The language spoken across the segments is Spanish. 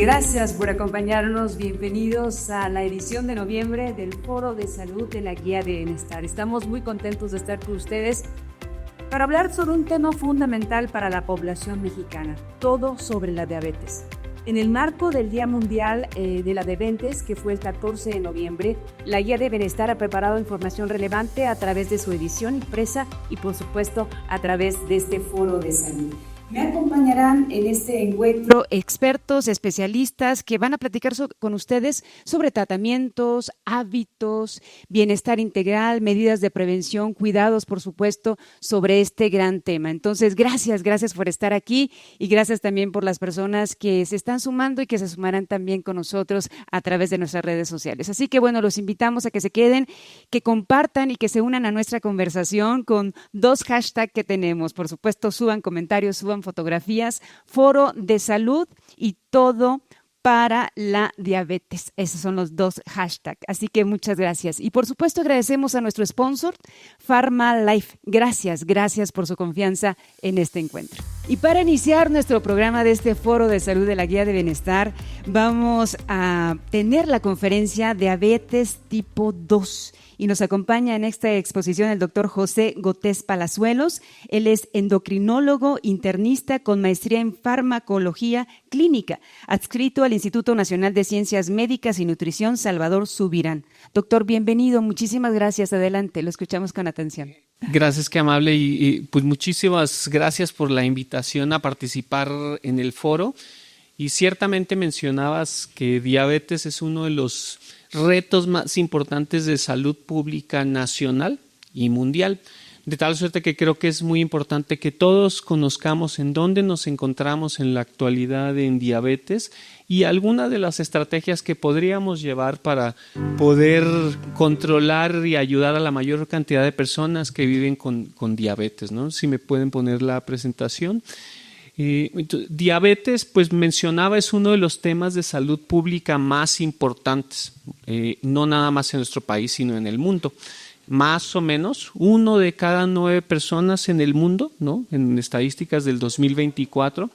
Gracias por acompañarnos. Bienvenidos a la edición de noviembre del Foro de Salud de la Guía de Bienestar. Estamos muy contentos de estar con ustedes para hablar sobre un tema fundamental para la población mexicana, todo sobre la diabetes. En el marco del Día Mundial de la Diabetes, que fue el 14 de noviembre, la Guía de Bienestar ha preparado información relevante a través de su edición impresa y, por supuesto, a través de este Foro de Salud. Me acompañarán en este encuentro expertos, especialistas que van a platicar con ustedes sobre tratamientos, hábitos, bienestar integral, medidas de prevención, cuidados, por supuesto, sobre este gran tema. Entonces, gracias por estar aquí y gracias también por las personas que se están sumando y que se sumarán también con nosotros a través de nuestras redes sociales. Así que, bueno, los invitamos a que se queden, que compartan y que se unan a nuestra conversación con 2 hashtags que tenemos. Por supuesto, suban comentarios, suban fotografías, Foro de Salud y todo para la diabetes. Esos son los 2 hashtags. Así que muchas gracias. Y por supuesto agradecemos a nuestro sponsor, PharmaLife. Gracias por su confianza en este encuentro. Y para iniciar nuestro programa de este Foro de Salud de la Guía de Bienestar, vamos a tener la conferencia Diabetes Tipo 2. Y nos acompaña en esta exposición el doctor José Gótez Palazuelos. Él es endocrinólogo internista con maestría en farmacología clínica, adscrito al Instituto Nacional de Ciencias Médicas y Nutrición Salvador Subirán. Doctor, bienvenido. Muchísimas gracias. Adelante, lo escuchamos con atención. Gracias, qué amable. Y pues muchísimas gracias por la invitación a participar en el foro. Y ciertamente mencionabas que diabetes es uno de los retos más importantes de salud pública nacional y mundial, de tal suerte que creo que es muy importante que todos conozcamos en dónde nos encontramos en la actualidad en diabetes y algunas de las estrategias que podríamos llevar para poder controlar y ayudar a la mayor cantidad de personas que viven con diabetes, ¿no? Si me pueden poner la presentación. Diabetes, pues mencionaba, es uno de los temas de salud pública más importantes, no nada más en nuestro país, sino en el mundo. Más o menos 1 de cada 9 personas en el mundo, ¿no? En estadísticas del 2024,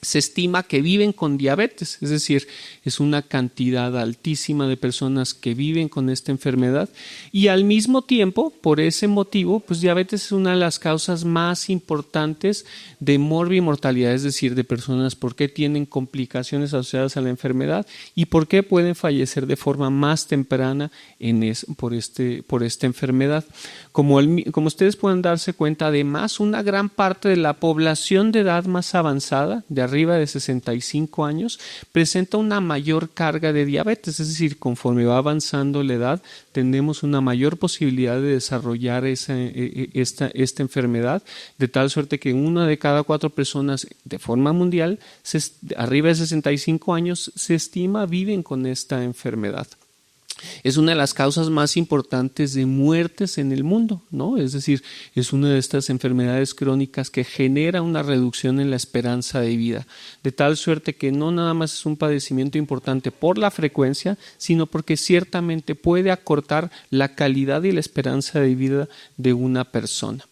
se estima que viven con diabetes, es decir, es una cantidad altísima de personas que viven con esta enfermedad y al mismo tiempo, por ese motivo, pues diabetes es una de las causas más importantes de morbimortalidad, es decir, de personas por qué tienen complicaciones asociadas a la enfermedad y por qué pueden fallecer de forma más temprana por esta enfermedad. Como ustedes pueden darse cuenta, además, una gran parte de la población de edad más avanzada, de arriba de 65 años, presenta una mayor carga de diabetes, es decir, conforme va avanzando la edad, tenemos una mayor posibilidad de desarrollar esta enfermedad, de tal suerte que 1 de cada 4 personas de forma mundial, arriba de 65 años, se estima viven con esta enfermedad. Es una de las causas más importantes de muertes en el mundo, ¿no? Es decir, es una de estas enfermedades crónicas que genera una reducción en la esperanza de vida, de tal suerte que no nada más es un padecimiento importante por la frecuencia, sino porque ciertamente puede acortar la calidad y la esperanza de vida de una persona.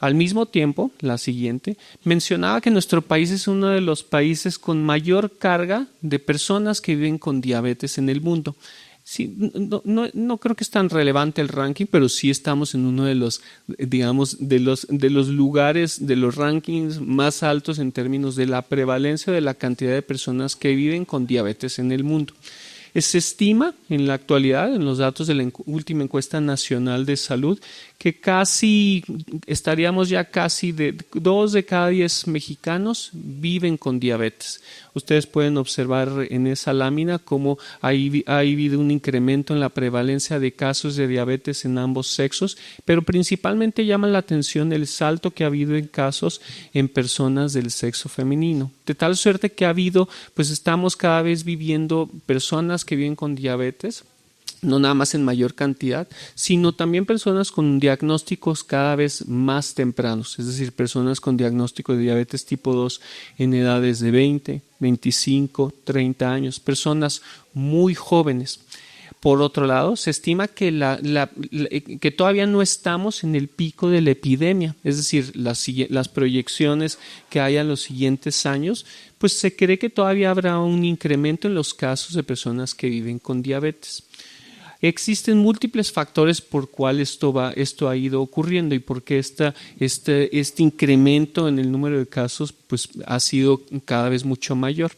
Al mismo tiempo, la siguiente, mencionaba que nuestro país es uno de los países con mayor carga de personas que viven con diabetes en el mundo. Sí, no creo que es tan relevante el ranking, pero sí estamos en uno de los, digamos, de los lugares, de los rankings más altos en términos de la prevalencia de la cantidad de personas que viven con diabetes en el mundo. Se estima en la actualidad, en los datos de la última encuesta nacional de salud, que estaríamos ya casi de 2 de cada 10 mexicanos viven con diabetes. Ustedes pueden observar en esa lámina cómo ha habido un incremento en la prevalencia de casos de diabetes en ambos sexos, pero principalmente llama la atención el salto que ha habido en casos en personas del sexo femenino. De tal suerte que estamos cada vez viviendo personas que viven con diabetes, no nada más en mayor cantidad, sino también personas con diagnósticos cada vez más tempranos, es decir, personas con diagnóstico de diabetes tipo 2 en edades de 20, 25, 30 años, personas muy jóvenes. Por otro lado, se estima que, que todavía no estamos en el pico de la epidemia, es decir, las proyecciones que hay en los siguientes años, pues se cree que todavía habrá un incremento en los casos de personas que viven con diabetes. Existen múltiples factores por cuál esto ha ido ocurriendo y por qué este incremento en el número de casos pues, ha sido cada vez mucho mayor.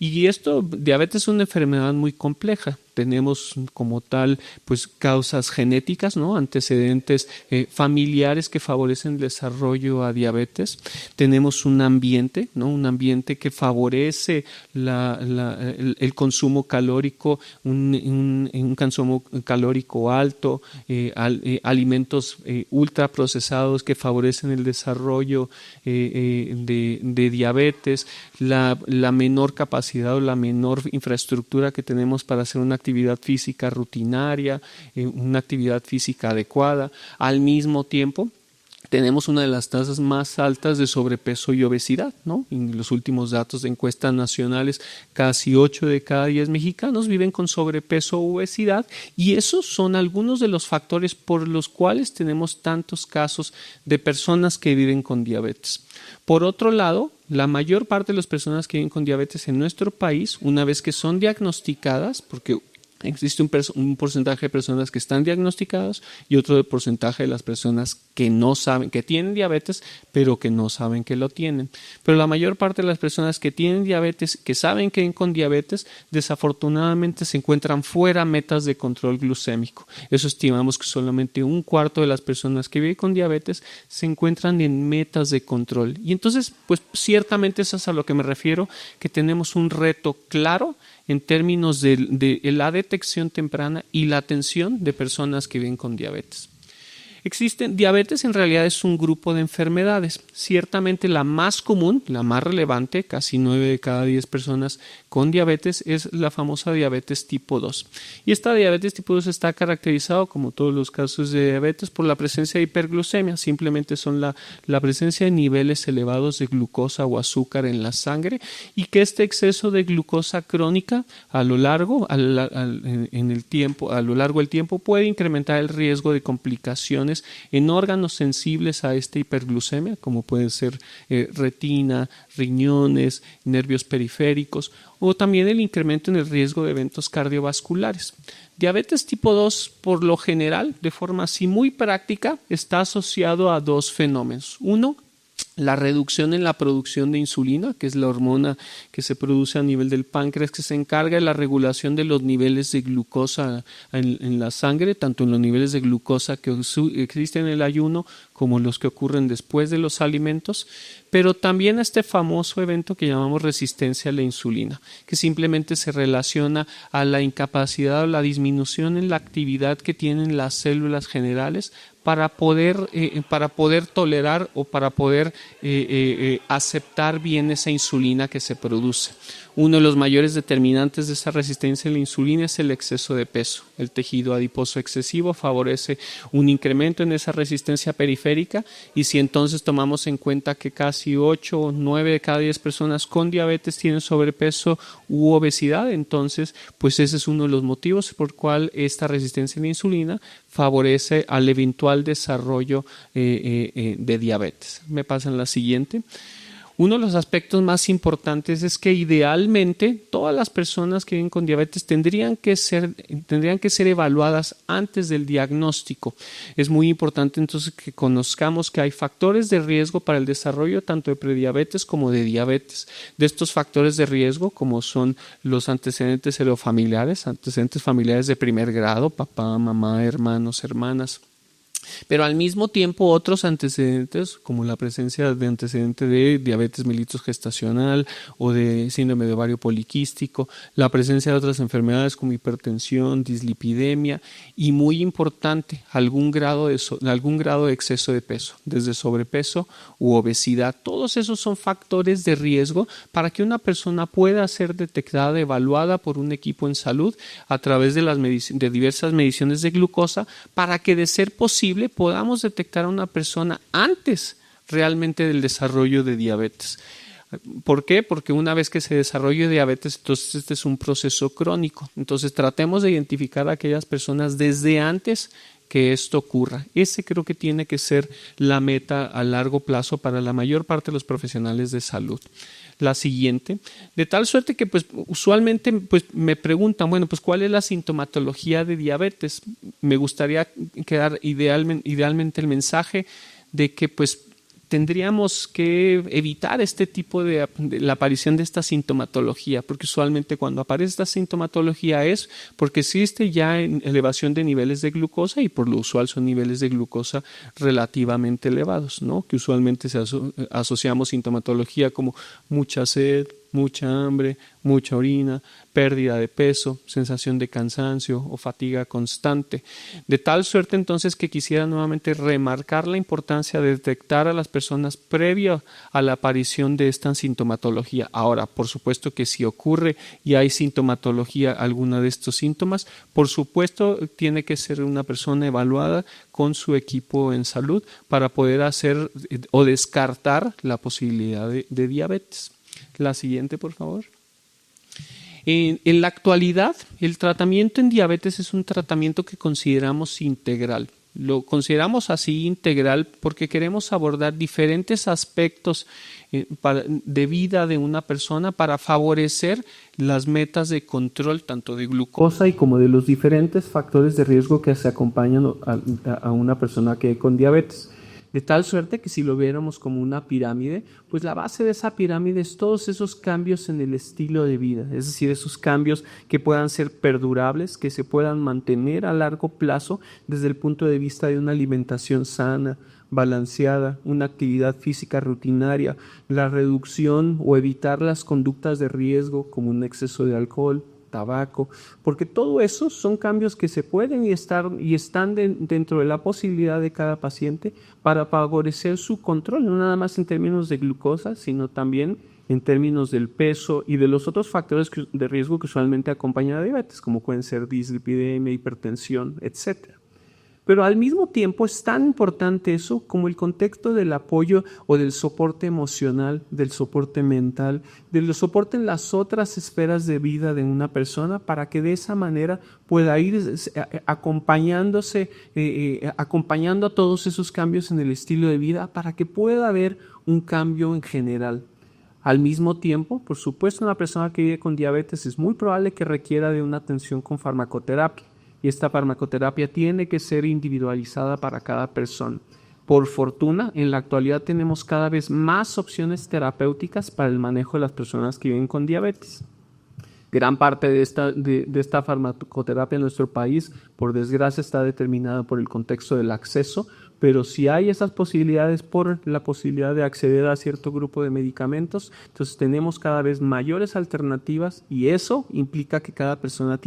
Y diabetes es una enfermedad muy compleja. Tenemos como tal pues causas genéticas, ¿no? Antecedentes familiares que favorecen el desarrollo a diabetes. Tenemos un ambiente, ¿no? Un ambiente que favorece el consumo calórico, un consumo calórico alto, alimentos ultraprocesados que favorecen el desarrollo de diabetes, la menor capacidad o la menor infraestructura que tenemos para hacer una actividad física rutinaria, una actividad física adecuada. Al mismo tiempo, tenemos una de las tasas más altas de sobrepeso y obesidad, ¿no? En los últimos datos de encuestas nacionales, casi 8 de cada 10 mexicanos viven con sobrepeso o obesidad, y esos son algunos de los factores por los cuales tenemos tantos casos de personas que viven con diabetes. Por otro lado, la mayor parte de las personas que viven con diabetes en nuestro país, una vez que son diagnosticadas, porque existe un porcentaje de personas que están diagnosticadas y otro porcentaje de las personas que no saben, que tienen diabetes, pero que no saben que lo tienen. Pero la mayor parte de las personas que tienen diabetes, que saben que viven con diabetes, desafortunadamente se encuentran fuera metas de control glucémico. Eso estimamos que solamente un cuarto de las personas que viven con diabetes se encuentran en metas de control. Y entonces, pues ciertamente eso es a lo que me refiero, que tenemos un reto claro en términos de la detección temprana y la atención de personas que viven con diabetes. Diabetes en realidad es un grupo de enfermedades. Ciertamente la más común, la más relevante, casi 9 de cada 10 personas con diabetes, es la famosa diabetes tipo 2. Y esta diabetes tipo 2 está caracterizado, como todos los casos de diabetes, por la presencia de hiperglucemia. Simplemente son la presencia de niveles elevados de glucosa o azúcar en la sangre, y que este exceso de glucosa crónica a lo largo del tiempo puede incrementar el riesgo de complicaciones en órganos sensibles a esta hiperglucemia, como pueden ser retina, riñones, nervios periféricos, o también el incremento en el riesgo de eventos cardiovasculares. Diabetes tipo 2, por lo general, de forma así muy práctica, está asociado a dos fenómenos. Uno, la reducción en la producción de insulina, que es la hormona que se produce a nivel del páncreas, que se encarga de la regulación de los niveles de glucosa en la sangre, tanto en los niveles de glucosa que existen en el ayuno como los que ocurren después de los alimentos, pero también este famoso evento que llamamos resistencia a la insulina, que simplemente se relaciona a la incapacidad o la disminución en la actividad que tienen las células generales para poder tolerar o para poder aceptar bien esa insulina que se produce. Uno de los mayores determinantes de esa resistencia a la insulina es el exceso de peso. El tejido adiposo excesivo favorece un incremento en esa resistencia periférica, y si entonces tomamos en cuenta que casi 8 o 9 de cada 10 personas con diabetes tienen sobrepeso u obesidad, entonces pues ese es uno de los motivos por el cual esta resistencia a la insulina favorece al eventual desarrollo de diabetes. Me pasan la siguiente. Uno de los aspectos más importantes es que idealmente todas las personas que viven con diabetes tendrían que ser evaluadas antes del diagnóstico. Es muy importante entonces que conozcamos que hay factores de riesgo para el desarrollo tanto de prediabetes como de diabetes. De estos factores de riesgo, como son los antecedentes serofamiliares, antecedentes familiares de primer grado, papá, mamá, hermanos, hermanas. Pero al mismo tiempo otros antecedentes, como la presencia de antecedente de diabetes mellitus gestacional o de síndrome de ovario poliquístico, la presencia de otras enfermedades como hipertensión, dislipidemia y, muy importante, algún grado de exceso de peso, desde sobrepeso u obesidad. Todos esos son factores de riesgo para que una persona pueda ser detectada, evaluada por un equipo en salud a través de diversas mediciones de glucosa, para que, de ser posible, podamos detectar a una persona antes realmente del desarrollo de diabetes. ¿Por qué? Porque una vez que se desarrolle diabetes, entonces este es un proceso crónico. Entonces tratemos de identificar a aquellas personas desde antes que esto ocurra. Ese creo que tiene que ser la meta a largo plazo para la mayor parte de los profesionales de salud. La siguiente, de tal suerte que pues usualmente pues me preguntan, bueno, pues ¿cuál es la sintomatología de diabetes? Me gustaría quedar idealmente el mensaje de que pues tendríamos que evitar este tipo de la aparición de esta sintomatología, porque usualmente cuando aparece esta sintomatología es porque existe ya elevación de niveles de glucosa y por lo usual son niveles de glucosa relativamente elevados, ¿no? Que usualmente asociamos sintomatología como mucha sed, mucha hambre, mucha orina, pérdida de peso, sensación de cansancio o fatiga constante. De tal suerte entonces que quisiera nuevamente remarcar la importancia de detectar a las personas previo a la aparición de esta sintomatología. Ahora, por supuesto que si ocurre y hay sintomatología, alguna de estos síntomas, por supuesto tiene que ser una persona evaluada con su equipo en salud para poder hacer o descartar la posibilidad de diabetes. La siguiente, por favor. En la actualidad, el tratamiento en diabetes es un tratamiento que consideramos integral. Lo consideramos así integral porque queremos abordar diferentes aspectos de vida de una persona para favorecer las metas de control tanto de glucosa y como de los diferentes factores de riesgo que se acompañan a una persona que con diabetes. De tal suerte que si lo viéramos como una pirámide, pues la base de esa pirámide es todos esos cambios en el estilo de vida, es decir, esos cambios que puedan ser perdurables, que se puedan mantener a largo plazo desde el punto de vista de una alimentación sana, balanceada, una actividad física rutinaria, la reducción o evitar las conductas de riesgo como un exceso de alcohol, tabaco, porque todo eso son cambios que se pueden y están dentro de la posibilidad de cada paciente para favorecer su control, no nada más en términos de glucosa, sino también en términos del peso y de los otros factores de riesgo que usualmente acompañan a diabetes, como pueden ser dislipidemia, hipertensión, etc. Pero al mismo tiempo es tan importante eso como el contexto del apoyo o del soporte emocional, del soporte mental, del soporte en las otras esferas de vida de una persona para que de esa manera pueda ir acompañando a todos esos cambios en el estilo de vida para que pueda haber un cambio en general. Al mismo tiempo, por supuesto, una persona que vive con diabetes es muy probable que requiera de una atención con farmacoterapia. Y esta farmacoterapia tiene que ser individualizada para cada persona. Por fortuna, en la actualidad tenemos cada vez más opciones terapéuticas para el manejo de las personas que viven con diabetes. Gran parte de esta farmacoterapia en nuestro país, por desgracia, está determinada por el contexto del acceso, pero si hay esas posibilidades por la posibilidad de acceder a cierto grupo de medicamentos, entonces tenemos cada vez mayores alternativas y eso implica que cada persona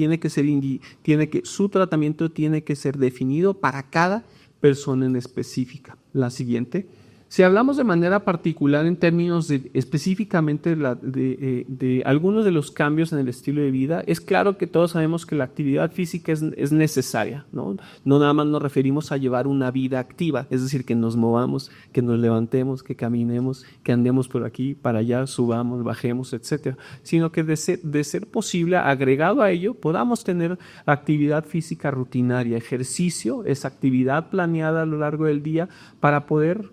su tratamiento tiene que ser definido para cada persona en específica. La siguiente. Si hablamos de manera particular en términos específicamente de algunos de los cambios en el estilo de vida, es claro que todos sabemos que la actividad física es necesaria, ¿no? No nada más nos referimos a llevar una vida activa, es decir, que nos movamos, que nos levantemos, que caminemos, que andemos por aquí, para allá, subamos, bajemos, etcétera, sino que de ser posible, agregado a ello, podamos tener actividad física rutinaria, ejercicio, esa actividad planeada a lo largo del día para poder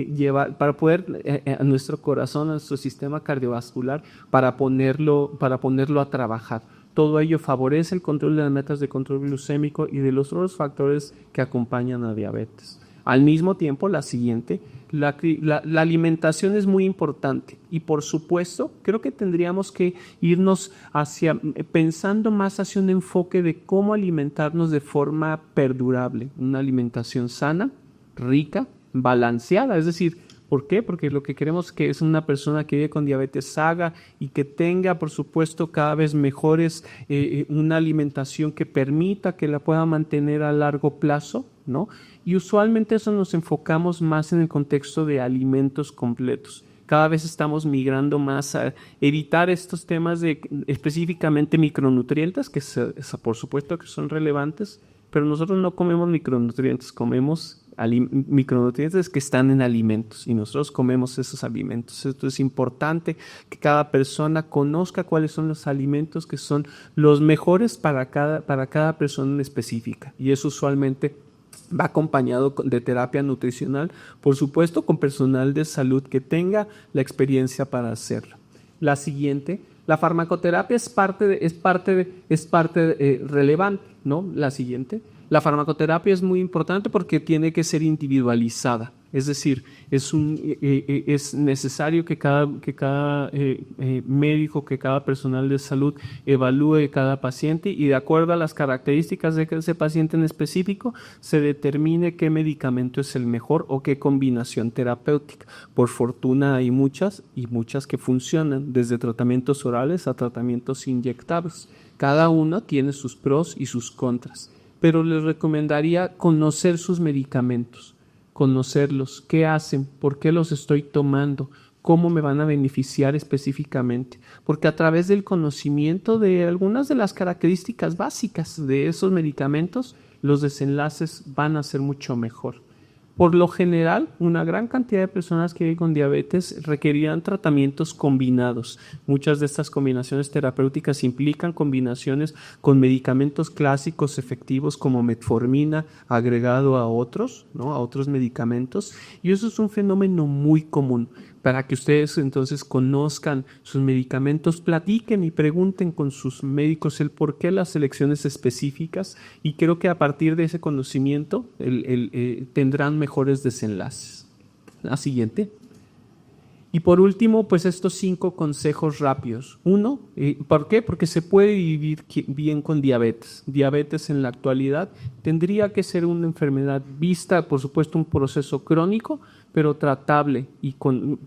a nuestro corazón, a nuestro sistema cardiovascular, para ponerlo a trabajar. Todo ello favorece el control de las metas de control glucémico y de los otros factores que acompañan a diabetes. Al mismo tiempo, la siguiente, la alimentación es muy importante y por supuesto creo que tendríamos que irnos pensando más hacia un enfoque de cómo alimentarnos de forma perdurable, una alimentación sana, rica, balanceada, es decir, ¿por qué? Porque lo que queremos que es una persona que vive con diabetes haga y que tenga, por supuesto, cada vez mejores, una alimentación que permita que la pueda mantener a largo plazo, ¿no? Y usualmente eso nos enfocamos más en el contexto de alimentos completos. Cada vez estamos migrando más a evitar estos temas de específicamente micronutrientes, que por supuesto que son relevantes, pero nosotros no comemos micronutrientes, comemos micronutrientes que están en alimentos y nosotros comemos esos alimentos. Esto es importante que cada persona conozca cuáles son los alimentos que son los mejores para cada persona específica, y eso usualmente va acompañado de terapia nutricional, por supuesto con personal de salud que tenga la experiencia para hacerlo. La siguiente, la farmacoterapia es parte relevante, ¿no? La siguiente, la farmacoterapia es muy importante porque tiene que ser individualizada. Es decir, es necesario que cada médico, que cada personal de salud evalúe cada paciente y de acuerdo a las características de ese paciente en específico se determine qué medicamento es el mejor o qué combinación terapéutica. Por fortuna hay muchas que funcionan, desde tratamientos orales a tratamientos inyectables. Cada uno tiene sus pros y sus contras, pero les recomendaría conocer sus medicamentos. Conocerlos, qué hacen, por qué los estoy tomando, cómo me van a beneficiar específicamente, porque a través del conocimiento de algunas de las características básicas de esos medicamentos, los desenlaces van a ser mucho mejor. Por lo general, una gran cantidad de personas que viven con diabetes requerirán tratamientos combinados. Muchas de estas combinaciones terapéuticas implican combinaciones con medicamentos clásicos efectivos como metformina agregado a otros, ¿no? A otros medicamentos. Y eso es un fenómeno muy común. Para que ustedes entonces conozcan sus medicamentos, platiquen y pregunten con sus médicos el por qué las selecciones específicas, y creo que a partir de ese conocimiento tendrán mejores desenlaces. La siguiente. Y por último, pues estos 5 consejos rápidos. 1, ¿por qué? Porque se puede vivir bien con diabetes. Diabetes en la actualidad tendría que ser una enfermedad vista, por supuesto, un proceso crónico, pero tratable y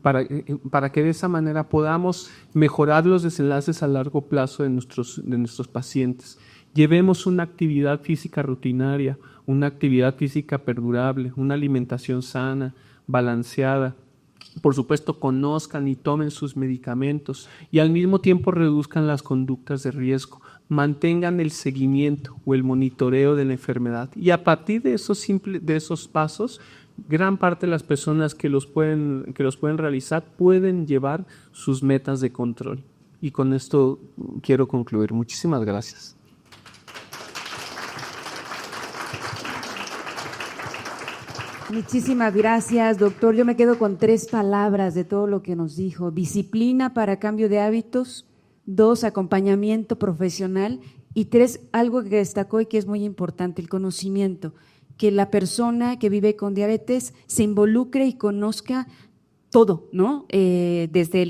para que de esa manera podamos mejorar los desenlaces a largo plazo de nuestros pacientes. Llevemos una actividad física rutinaria, una actividad física perdurable, una alimentación sana, balanceada. Por supuesto, conozcan y tomen sus medicamentos y al mismo tiempo reduzcan las conductas de riesgo. Mantengan el seguimiento o el monitoreo de la enfermedad y a partir de esos pasos, gran parte de las personas que los pueden realizar pueden llevar sus metas de control. Y con esto quiero concluir. Muchísimas gracias. Muchísimas gracias, doctor. Yo me quedo con 3 palabras de todo lo que nos dijo. Disciplina para cambio de hábitos, 2, acompañamiento profesional y 3, algo que destacó y que es muy importante, el conocimiento. Que la persona que vive con diabetes se involucre y conozca todo, ¿no? Desde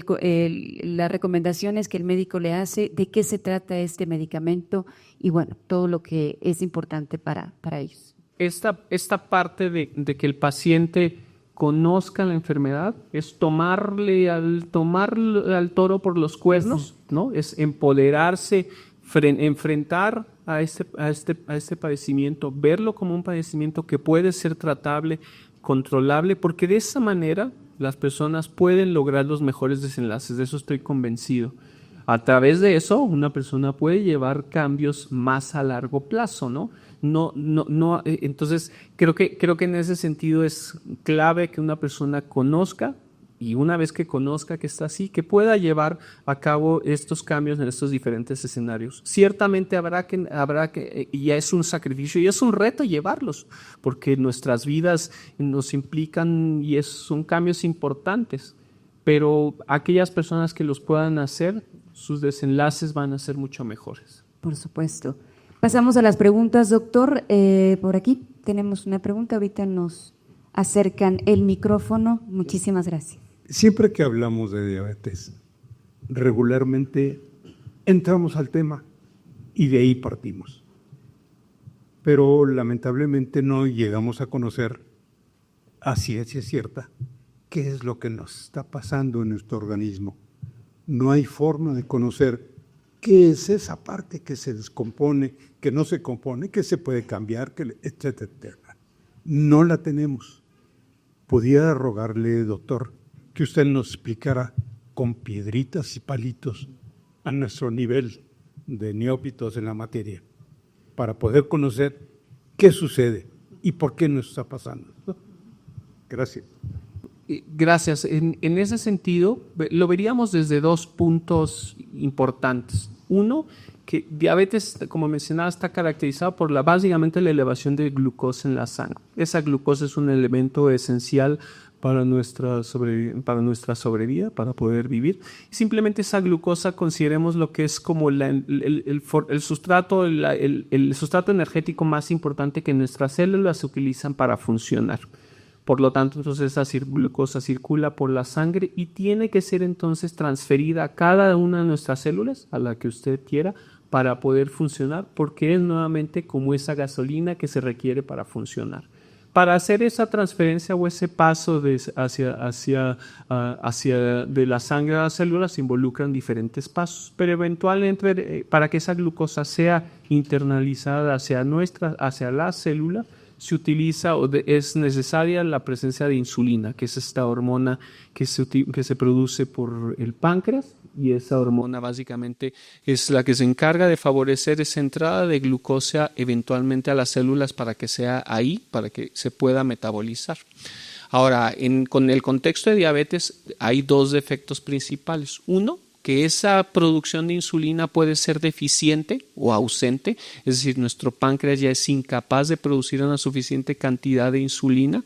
las recomendaciones que el médico le hace, de qué se trata este medicamento y bueno, todo lo que es importante para ellos. Esta parte de que el paciente conozca la enfermedad es tomar al toro por los cuernos, ¿no? Es empoderarse, enfrentar a este padecimiento, verlo como un padecimiento que puede ser tratable, controlable, porque de esa manera las personas pueden lograr los mejores desenlaces, de eso estoy convencido. A través de eso, una persona puede llevar cambios más a largo plazo, ¿no? Entonces, creo que en ese sentido es clave que una persona conozca y una vez que conozca que está así, que pueda llevar a cabo estos cambios en estos diferentes escenarios. Ciertamente habrá que y ya es un sacrificio y es un reto llevarlos, porque nuestras vidas nos implican y son cambios importantes, pero aquellas personas que los puedan hacer, sus desenlaces van a ser mucho mejores. Por supuesto. Pasamos a las preguntas, doctor. Por aquí tenemos una pregunta, ahorita nos acercan el micrófono. Muchísimas gracias. Siempre que hablamos de diabetes, regularmente entramos al tema y de ahí partimos. Pero lamentablemente no llegamos a conocer a ciencia cierta qué es lo que nos está pasando en nuestro organismo. No hay forma de conocer qué es esa parte que se descompone, que no se compone, que se puede cambiar, etcétera, etcétera. No la tenemos. Podría rogarle, doctor, que usted nos explicara con piedritas y palitos a nuestro nivel de neófitos en la materia, para poder conocer qué sucede y por qué nos está pasando, ¿no? Gracias. Gracias. En ese sentido, lo veríamos desde dos puntos importantes. Uno, que diabetes, como mencionaba, está caracterizado por básicamente la elevación de glucosa en la sangre. Esa glucosa es un elemento esencial para nuestra sobrevida, para poder vivir. Simplemente esa glucosa, consideremos lo que es como el sustrato energético más importante que nuestras células utilizan para funcionar. Por lo tanto, entonces esa glucosa circula por la sangre y tiene que ser entonces transferida a cada una de nuestras células, a la que usted quiera, para poder funcionar, porque es nuevamente como esa gasolina que se requiere para funcionar. Para hacer esa transferencia o ese paso hacia de la sangre a las células se involucran diferentes pasos, pero eventualmente para que esa glucosa sea internalizada hacia la célula, se utiliza es necesaria la presencia de insulina, que es esta hormona que se produce por el páncreas, y esa hormona básicamente es la que se encarga de favorecer esa entrada de glucosa eventualmente a las células para que sea ahí, para que se pueda metabolizar. Ahora, con el contexto de diabetes hay dos efectos principales. Uno, que esa producción de insulina puede ser deficiente o ausente, es decir, nuestro páncreas ya es incapaz de producir una suficiente cantidad de insulina,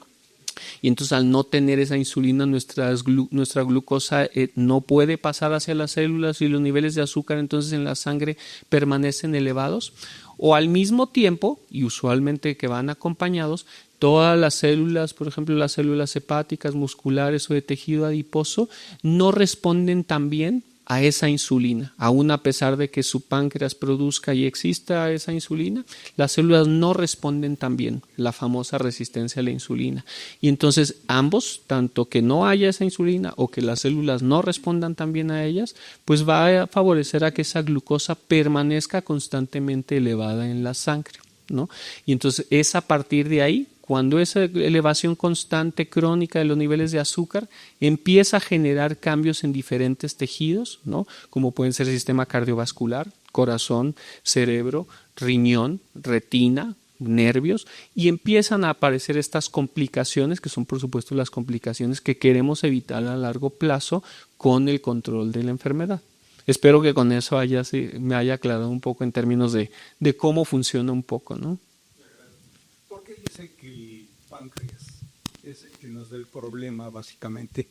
y entonces al no tener esa insulina nuestra glucosa no puede pasar hacia las células y los niveles de azúcar entonces en la sangre permanecen elevados. O al mismo tiempo, y usualmente que van acompañados, todas las células, por ejemplo las células hepáticas, musculares o de tejido adiposo, no responden tan bien a esa insulina. Aún a pesar de que su páncreas produzca y exista esa insulina, las células no responden tan bien, la famosa resistencia a la insulina. Y entonces ambos, tanto que no haya esa insulina o que las células no respondan tan bien a ellas, pues va a favorecer a que esa glucosa permanezca constantemente elevada en la sangre, ¿no? Y entonces es a partir de ahí, cuando esa elevación constante crónica de los niveles de azúcar empieza a generar cambios en diferentes tejidos, ¿no? Como pueden ser el sistema cardiovascular, corazón, cerebro, riñón, retina, nervios, y empiezan a aparecer estas complicaciones, que son por supuesto las complicaciones que queremos evitar a largo plazo con el control de la enfermedad. Espero que con eso me haya aclarado un poco en términos de cómo funciona un poco, ¿no? Dice que el páncreas es el que nos da el problema, básicamente.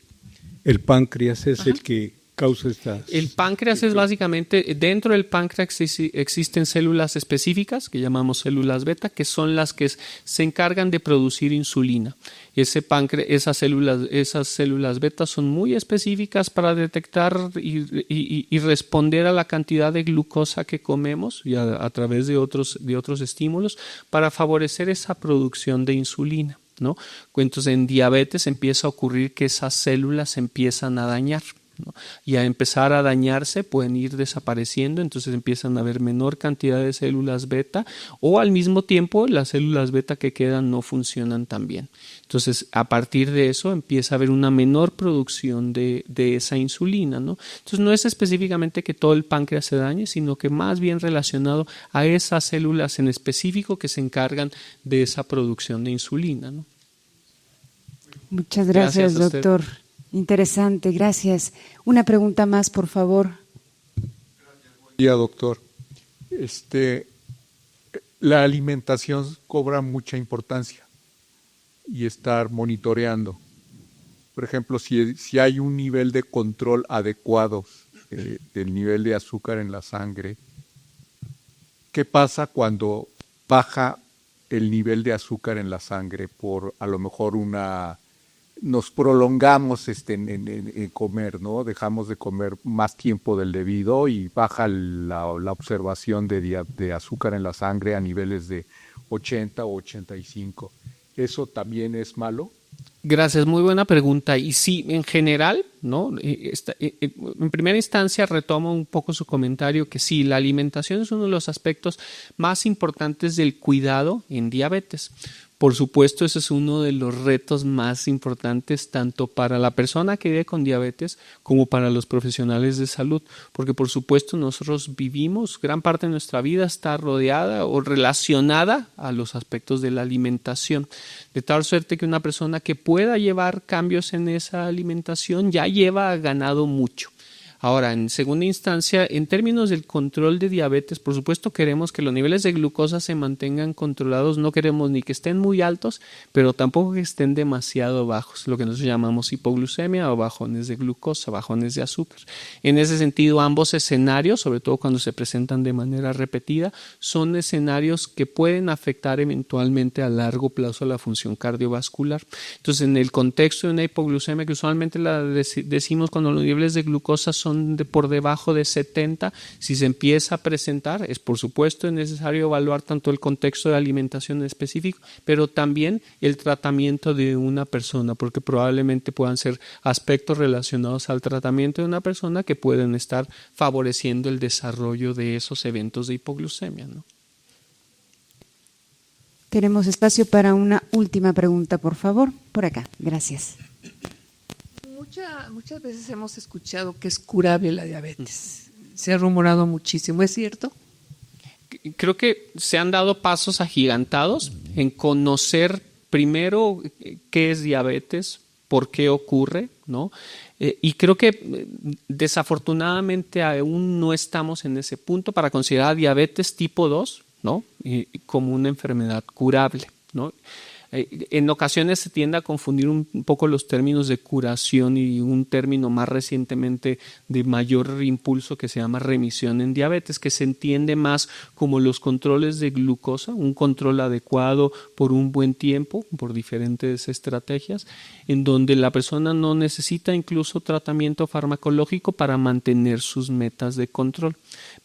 El páncreas es el que causa estas... El páncreas es básicamente, dentro del páncreas existen células específicas que llamamos células beta, que son las que se encargan de producir insulina. Esas células beta son muy específicas para detectar y responder a la cantidad de glucosa que comemos y a través de otros estímulos para favorecer esa producción de insulina, ¿no? Entonces en diabetes empieza a ocurrir que esas células empiezan a dañar, ¿no? Y a empezar a dañarse pueden ir desapareciendo, entonces empiezan a haber menor cantidad de células beta, o al mismo tiempo las células beta que quedan no funcionan tan bien. Entonces a partir de eso empieza a haber una menor producción de esa insulina, ¿no? Entonces no es específicamente que todo el páncreas se dañe, sino que más bien relacionado a esas células en específico que se encargan de esa producción de insulina, ¿no? Muchas gracias, doctor. Interesante, gracias. Una pregunta más, por favor. Buen día, doctor. La alimentación cobra mucha importancia y estar monitoreando. Por ejemplo, si hay un nivel de control adecuado del nivel de azúcar en la sangre, ¿qué pasa cuando baja el nivel de azúcar en la sangre por a lo mejor nos prolongamos en comer, ¿no? Dejamos de comer más tiempo del debido y baja la observación de azúcar en la sangre a niveles de 80 o 85. ¿Eso también es malo? Gracias, muy buena pregunta. Y sí, en general, ¿no? En primera instancia retomo un poco su comentario que sí, la alimentación es uno de los aspectos más importantes del cuidado en diabetes. Por supuesto, ese es uno de los retos más importantes tanto para la persona que vive con diabetes como para los profesionales de salud, porque por supuesto nosotros vivimos, gran parte de nuestra vida está rodeada o relacionada a los aspectos de la alimentación, de tal suerte que una persona que pueda llevar cambios en esa alimentación ya lleva ganado mucho. Ahora, en segunda instancia, en términos del control de diabetes, por supuesto queremos que los niveles de glucosa se mantengan controlados, no queremos ni que estén muy altos, pero tampoco que estén demasiado bajos, lo que nosotros llamamos hipoglucemia o bajones de glucosa, bajones de azúcar. En ese sentido, ambos escenarios, sobre todo cuando se presentan de manera repetida, son escenarios que pueden afectar eventualmente a largo plazo la función cardiovascular. Entonces, en el contexto de una hipoglucemia, que usualmente la decimos cuando los niveles de glucosa son por debajo de 70, si se empieza a presentar, es por supuesto necesario evaluar tanto el contexto de alimentación específico, pero también el tratamiento de una persona, porque probablemente puedan ser aspectos relacionados al tratamiento de una persona que pueden estar favoreciendo el desarrollo de esos eventos de hipoglucemia, ¿no? Tenemos espacio para una última pregunta, por favor. Por acá, gracias. Muchas veces hemos escuchado que es curable la diabetes. Se ha rumorado muchísimo, ¿es cierto? Creo que se han dado pasos agigantados en conocer primero qué es diabetes, por qué ocurre, ¿no? Y creo que desafortunadamente aún no estamos en ese punto para considerar diabetes tipo 2, ¿no? Como una enfermedad curable, ¿no? En ocasiones se tiende a confundir un poco los términos de curación y un término más recientemente de mayor impulso que se llama remisión en diabetes, que se entiende más como los controles de glucosa, un control adecuado por un buen tiempo, por diferentes estrategias, en donde la persona no necesita incluso tratamiento farmacológico para mantener sus metas de control.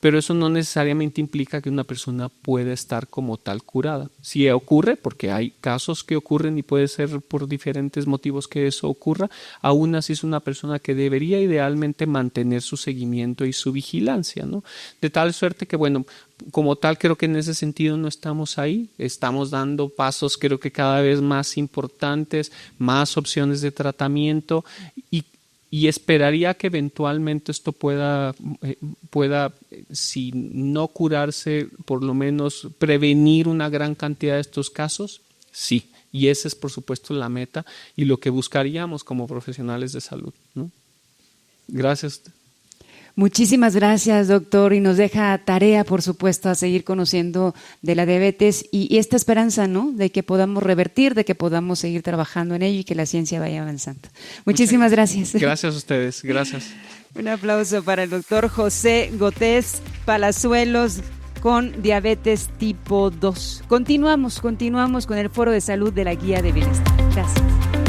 Pero eso no necesariamente implica que una persona pueda estar como tal curada. Si ocurre, porque hay casos que ocurren y puede ser por diferentes motivos que eso ocurra, aún así es una persona que debería idealmente mantener su seguimiento y su vigilancia, ¿no? De tal suerte que, bueno, como tal creo que en ese sentido no estamos ahí, estamos dando pasos creo que cada vez más importantes, más opciones de tratamiento y esperaría que eventualmente esto pueda, si no curarse, por lo menos prevenir una gran cantidad de estos casos. Sí, y esa es por supuesto la meta y lo que buscaríamos como profesionales de salud, ¿no? Gracias. Muchísimas gracias, doctor, y nos deja tarea, por supuesto, a seguir conociendo de la diabetes y esta esperanza, ¿no?, de que podamos revertir, de que podamos seguir trabajando en ello y que la ciencia vaya avanzando. Muchísimas gracias. Gracias a ustedes, gracias. Un aplauso para el doctor José Gotés Palazuelos con diabetes tipo 2. Continuamos con el Foro de Salud de la Guía de Bienestar. Gracias.